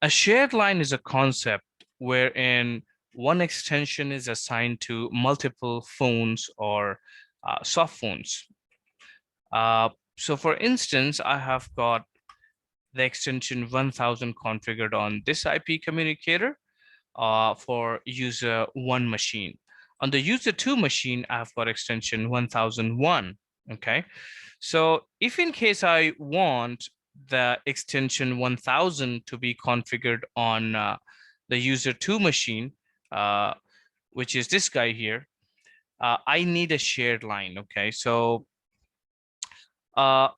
A shared line is a concept wherein one extension is assigned to multiple phones or soft phones. So for instance, I have got the extension 1000 configured on this IP communicator for user 1 machine. On the user 2 machine, I've got extension 1001. Okay, so if in case I want the extension 1000 to be configured on the user 2 machine, uh, which is this guy here, I need a shared line. Okay, so well,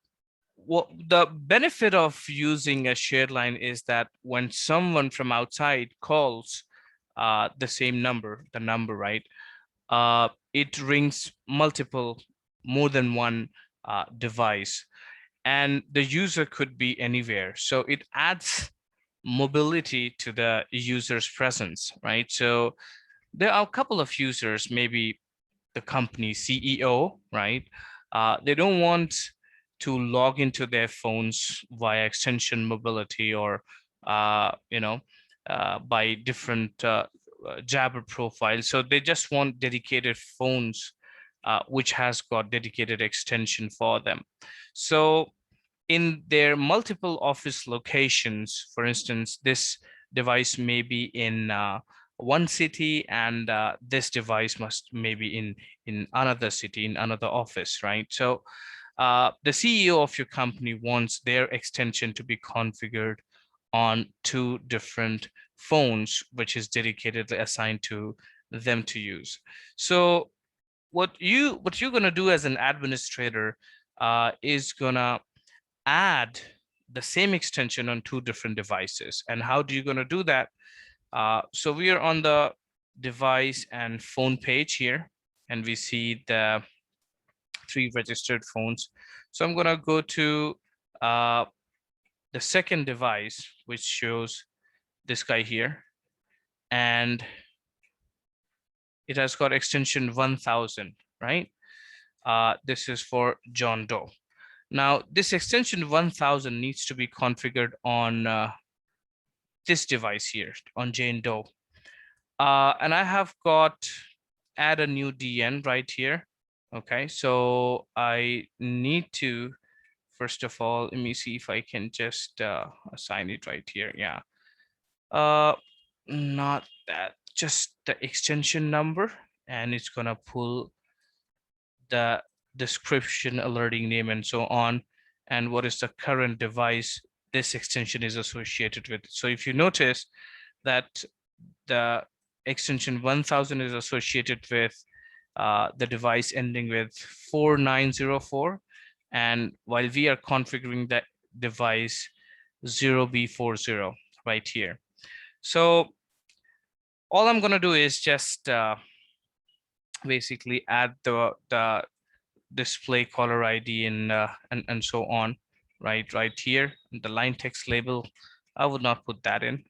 the benefit of using a shared line is that when someone from outside calls the same number, the number, right? It rings more than one device, and the user could be anywhere. So it adds mobility to the user's presence, right? So there are a couple of users, maybe the company CEO, right? They don't want to log into their phones via extension mobility or, by different Jabber profiles. So they just want dedicated phones, which has got dedicated extension for them. So in their multiple office locations, for instance, this device may be in one city, and this device must maybe in another city, in another office, right? So the CEO of your company wants their extension to be configured on two different phones, which is dedicatedly assigned to them to use. So what you're gonna do as an administrator is gonna add the same extension on two different devices. And how do you going to do that? So we are on the device and phone page here, and we see the 3 registered phones. So I'm going to go to the second device, which shows this guy here, and it has got extension 1000, right? This is for John Doe. Now, this extension 1000 needs to be configured on this device here, on Jane Doe. And I have got add a new DN right here. Okay, so I need to, first of all, let me see if I can just assign it right here. Yeah. Not that, just the extension number, and it's gonna pull the description, alerting name, and so on, and what is the current device this extension is associated with. So if you notice that the extension 1000 is associated with the device ending with 4904, and while we are configuring that device 0B40 right here. So all I'm going to do is just basically add the display caller ID and so on, right here. The line text label, I would not put that in,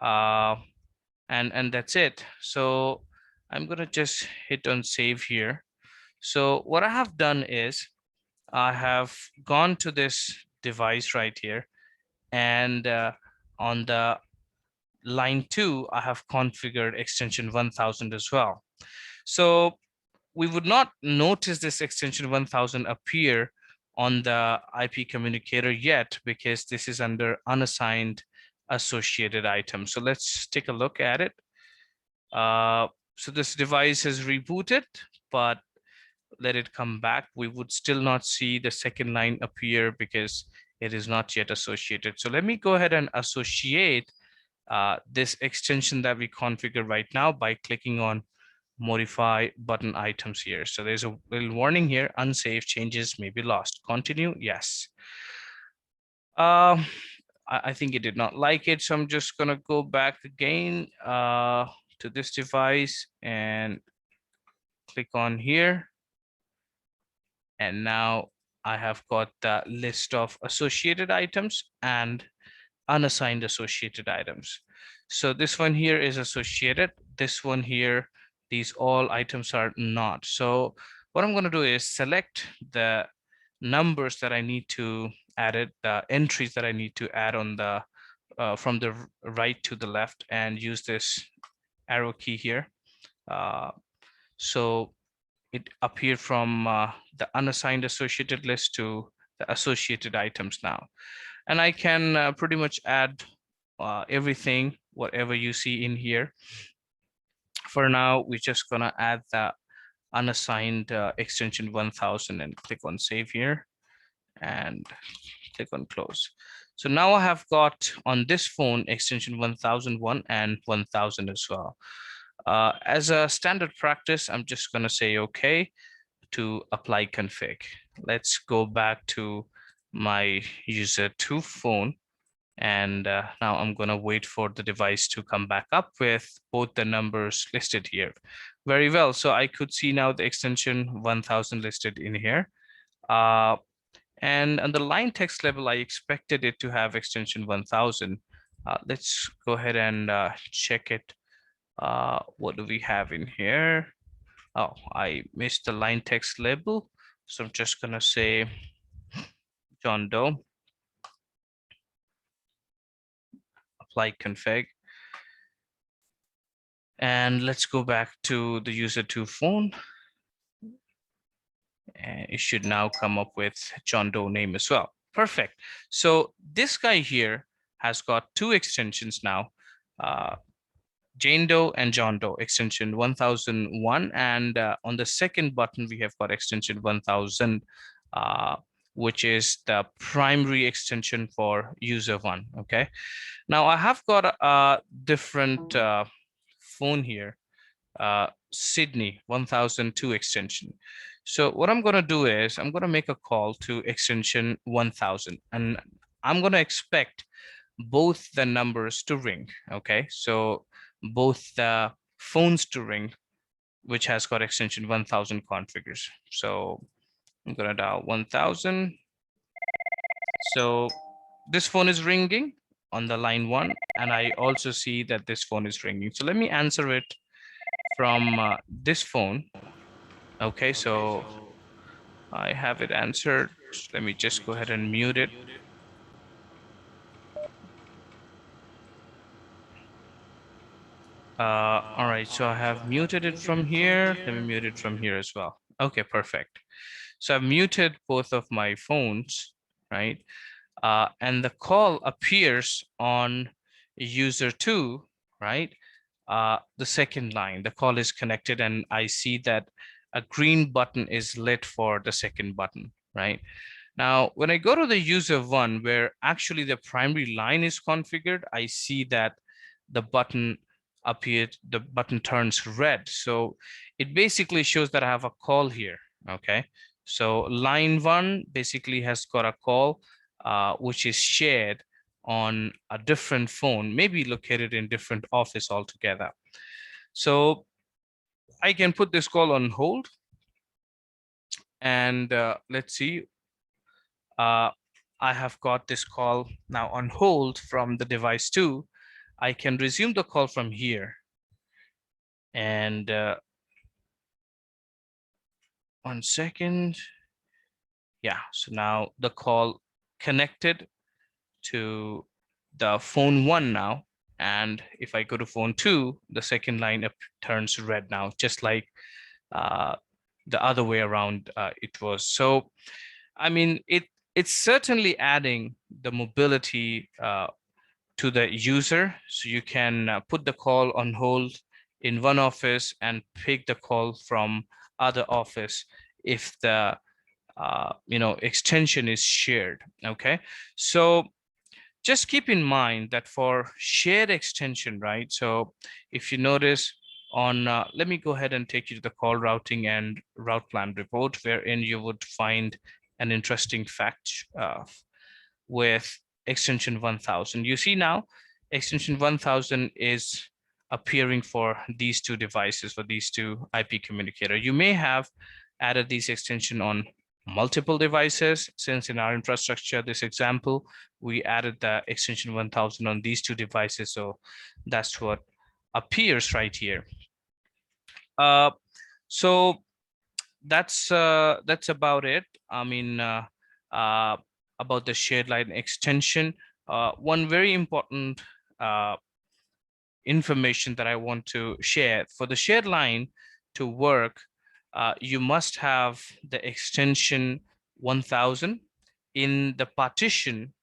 and that's it. So I'm gonna just hit on save here. So what I have done is I have gone to this device right here, and on the line 2, I have configured extension 1000 as well. So we would not notice this extension 1000 appear on the IP communicator yet, because this is under unassigned associated items. So let's take a look at it. So this device is rebooted, but let it come back. We would still not see the second line appear because it is not yet associated. So let me go ahead and associate this extension that we configured right now by clicking on modify button items here. So there's a little warning here, unsafe changes may be lost. Continue, yes. I think it did not like it, so I'm just gonna go back again to this device and click on here. And now I have got the list of associated items and unassigned associated items. So this one here is associated, this one here, these all items are not. So what I'm going to do is select the numbers that I need to add it, the entries that I need to add on the from the right to the left and use this arrow key here. So it appeared from the unassigned associated list to the associated items now. And I can pretty much add everything, whatever you see in here. For now, we're just gonna add the unassigned extension 1000 and click on save here and click on close. So now I have got on this phone extension 1001 and 1000 as well. As a standard practice, I'm just gonna say okay to apply config. Let's go back to my user 2 phone. And now I'm going to wait for the device to come back up with both the numbers listed here. Very well. So I could see now the extension 1000 listed in here. And on the line text level, I expected it to have extension 1000. Let's go ahead and check it. What do we have in here? Oh, I missed the line text label. So I'm just going to say John Doe. Apply config. And let's go back to the user 2 phone. And it should now come up with John Doe name as well. Perfect. So this guy here has got 2 extensions now, Jane Doe and John Doe, extension 1001. And on the second button, we have got extension 1000, which is the primary extension for user 1. Okay. Now I have got a different phone here, Sydney 1002 extension. So what I'm going to do is I'm going to make a call to extension 1000 and I'm going to expect both the numbers to ring. Okay, so both the phones to ring, which has got extension 1000 configures. So I'm going to dial 1000. So this phone is ringing on the line 1, and I also see that this phone is ringing. So let me answer it from this phone. Okay, so I have it answered. Let me just go ahead and mute it. All right, so I have muted it from here. Let me mute it from here as well. Okay, perfect. So I've muted both of my phones, right? And the call appears on user 2, right? The second line, the call is connected and I see that a green button is lit for the second button, right? Now, when I go to the user 1, where actually the primary line is configured, I see that the button appeared, the button turns red. So it basically shows that I have a call here, okay? So line 1 basically has got a call, which is shared on a different phone, maybe located in different office altogether. So I can put this call on hold. And let's see. I have got this call now on hold from the device 2. I can resume the call from here. And 1 second. Yeah, so now the call connected to the phone 1 now. And if I go to phone 2, the second line turns red now, just like the other way around it was. So, I mean, it's certainly adding the mobility to the user. So you can put the call on hold in one office and pick the call from other office if the extension is shared. Okay, so just keep in mind that for shared extension, right? So if you notice on, let me go ahead and take you to the call routing and route plan report, wherein you would find an interesting fact with extension 1000. You see now extension 1000 is appearing for these 2 devices, for these 2 IP communicator. You may have added these extension on multiple devices, since in our infrastructure, this example, we added the extension 1000 on these 2 devices. So that's what appears right here. So that's about it. I mean, about the shared line extension. One very important information that I want to share. For the shared line to work, you must have the extension 1000 in the partition,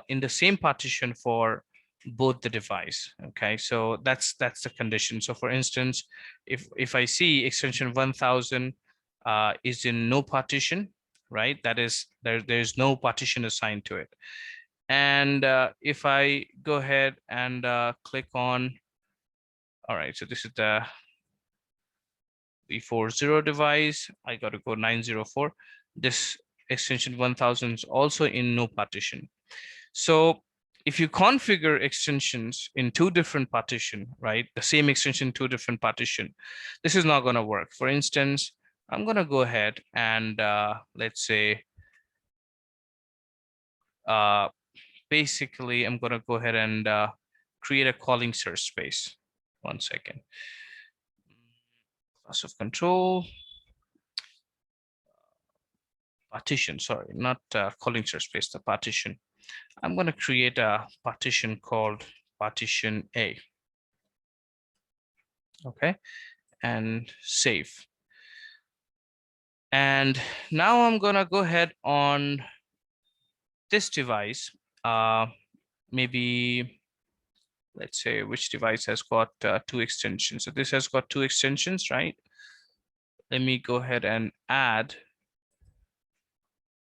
in the same partition for both the device. Okay, so that's the condition. So for instance, if I see extension 1000 is in no partition, right? That is, there's no partition assigned to it. And if I go ahead and click on, all right, so this is the 340 device, I got to go 904. This extension 1000 is also in no partition. So if you configure extensions in two different partition, right, the same extension, two different partition, this is not going to work. For instance, I'm going to go ahead and let's say, basically, I'm going to go ahead and create a calling search space. One second. Class of control. Partition, sorry, not calling search space, the partition. I'm going to create a partition called partition A. Okay, and save. And now I'm going to go ahead on this device. Maybe let's say which device has got two extensions. So this has got two extensions, right? Let me go ahead and add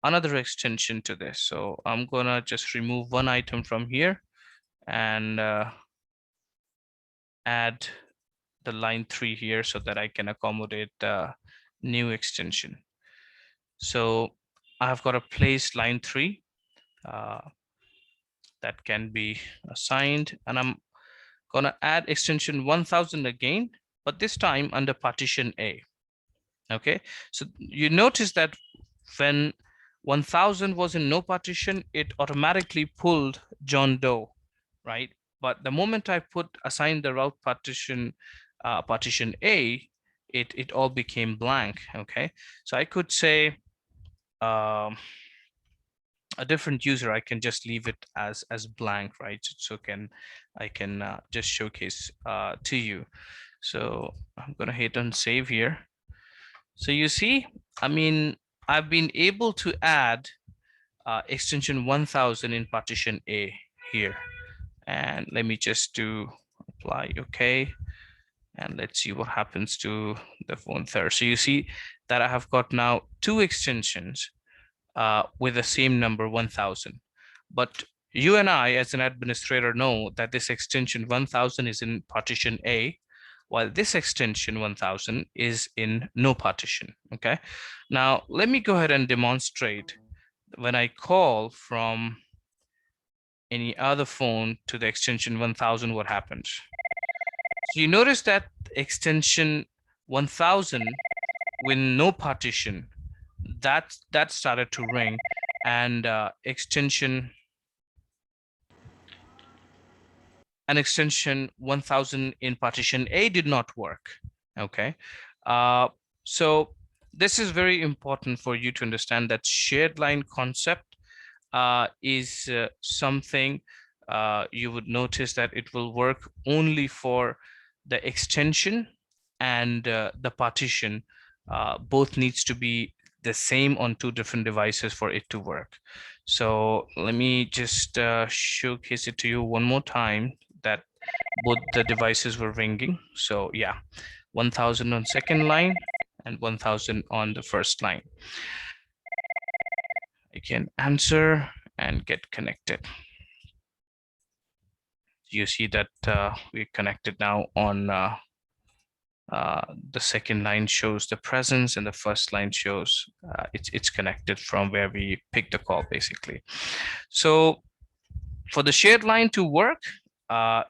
another extension to this. So I'm gonna just remove one item from here and add the line 3 here so that I can accommodate the new extension. So I've got a place line 3 that can be assigned, and I'm gonna add extension 1000 again, but this time under partition A. Okay, so you notice that when 1000 was in no partition, it automatically pulled John Doe, right? But the moment I assign the route partition, partition A, it all became blank. Okay, so I could say a different user, I can just leave it as blank, right? So I can just showcase to you. So I'm gonna hit on save here. So you see, I mean, I've been able to add extension 1000 in partition A here. And let me just do apply OK. And let's see what happens to the phone there. So you see that I have got now two extensions with the same number 1000. But you and I as an administrator know that this extension 1000 is in partition A, while this extension 1000 is in no partition. Okay, now let me go ahead and demonstrate when I call from any other phone to the extension 1000, what happens. So you notice that extension 1000 with no partition, that started to ring, and extension 1000 in partition A did not work. Okay, so this is very important for you to understand that shared line concept is something you would notice that it will work only for the extension and the partition. Both needs to be the same on two different devices for it to work. So let me just showcase it to you one more time that both the devices were ringing. So yeah, 1000 on second line and 1000 on the first line. I can answer and get connected. You see that we're connected now on the second line shows the presence and the first line shows it's connected from where we picked the call basically. So for the shared line to work,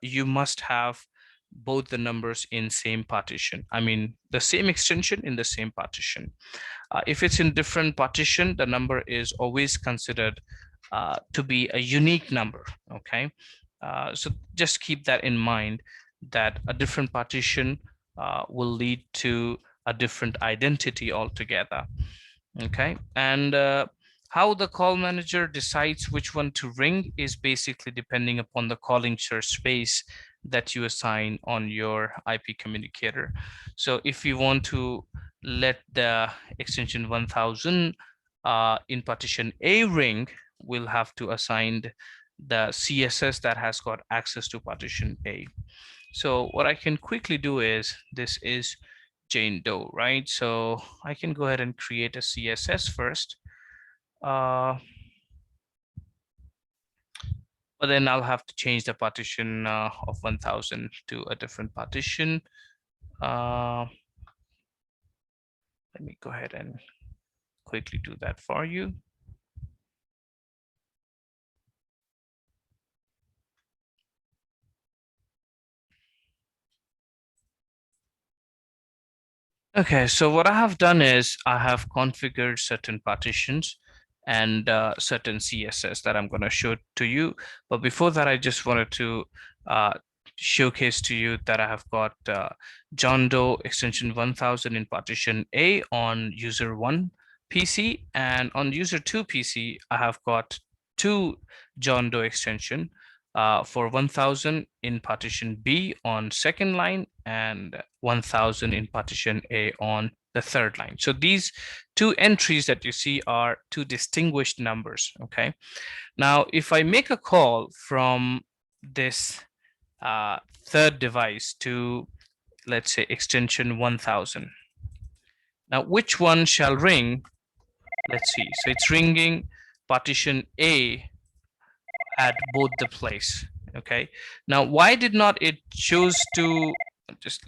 you must have both the numbers in same partition. I mean, the same extension in the same partition. If it's in different partition, the number is always considered to be a unique number, okay? So just keep that in mind, that a different partition will lead to a different identity altogether, okay? And How the call manager decides which one to ring is basically depending upon the calling search space that you assign on your IP communicator. So if you want to let the extension 1000 in partition A ring, we'll have to assign the CSS that has got access to partition A. So what I can quickly do is, this is Jane Doe, right? So I can go ahead and create a CSS first. But then I'll have to change the partition of 1000 to a different partition. Let me go ahead and quickly do that for you. Okay, so what I have done is I have configured certain partitions and certain CSS that I'm going to show to you. But before that, I just wanted to uh, showcase to you that I have got John Doe extension 1000 in partition A on user 1 PC, and on user 2 PC, I have got two John Doe extension for 1000 in partition B on second line and 1000 in partition A on the third line. So these two entries that you see are two distinguished numbers. Okay. Now, if I make a call from this third device to, let's say, extension 1000. Now, which one shall ring? Let's see. So it's ringing partition A at both the place. Okay. Now, why did not it choose to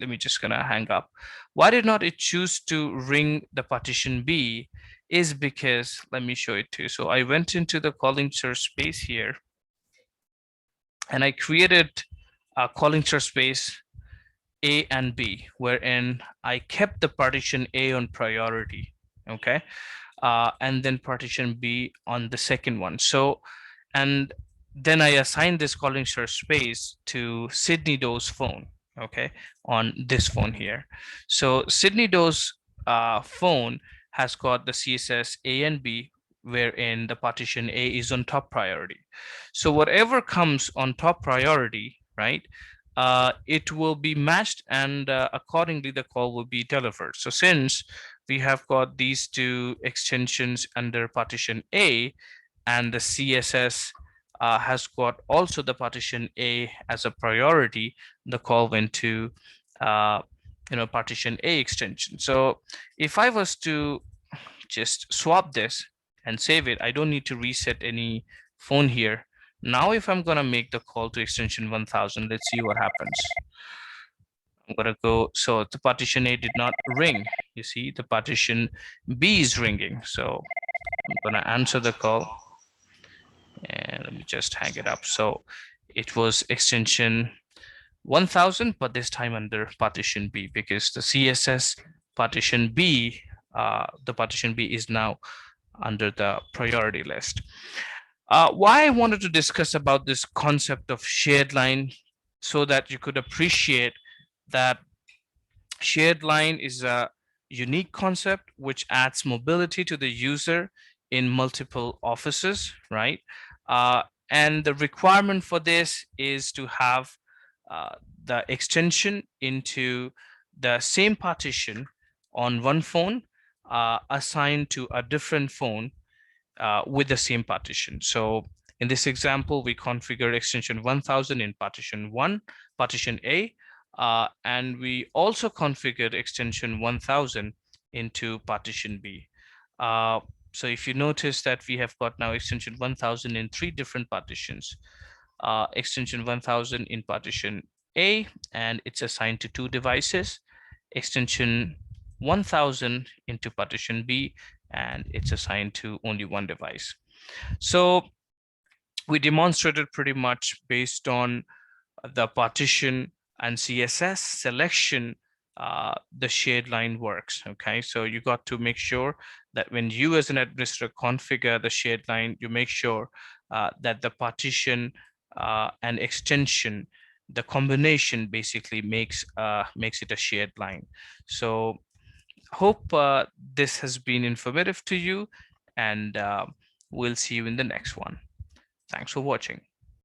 let me just gonna hang up. Why did not it choose to ring the partition B is because, let me show it to you. So I went into the calling search space here and I created a calling search space A and B, wherein I kept the partition A on priority. Okay. And then partition B on the second one. So, and then I assigned this calling search space to Sydney Doe's phone, okay, on this phone here. So Sydney Doe's phone has got the CSS A and B, wherein the partition A is on top priority. So whatever comes on top priority, right, it will be matched, and accordingly the call will be delivered. So since we have got these two extensions under partition A, and the CSS has got also the partition A as a priority, the call went to partition A extension. So if I was to just swap this and save it, I don't need to reset any phone here. Now, if I'm gonna make the call to extension 1000, let's see what happens. I'm gonna go, so the partition A did not ring. You see, the partition B is ringing. So I'm gonna answer the call and let me just hang it up. So it was extension 1000, but this time under partition B, because the CSS partition B, the partition B is now under the priority list. Why I wanted to discuss about this concept of shared line, so that you could appreciate that shared line is a unique concept which adds mobility to the user in multiple offices, right? And the requirement for this is to have the extension into the same partition on one phone assigned to a different phone with the same partition. So in this example, we configured extension 1000 in partition 1, partition A, and we also configured extension 1000 into partition B. So if you notice that we have got now extension 1000 in 3 different partitions, extension 1000 in partition A, and it's assigned to 2 devices, extension 1000 into partition B, and it's assigned to only 1 device. So we demonstrated pretty much based on the partition and CSS selection, the shared line works. Okay, so you got to make sure that when you as an administrator configure the shared line, you make sure that the partition and extension, the combination basically makes it a shared line. So hope this has been informative to you, and We'll see you in the next one. Thanks for watching.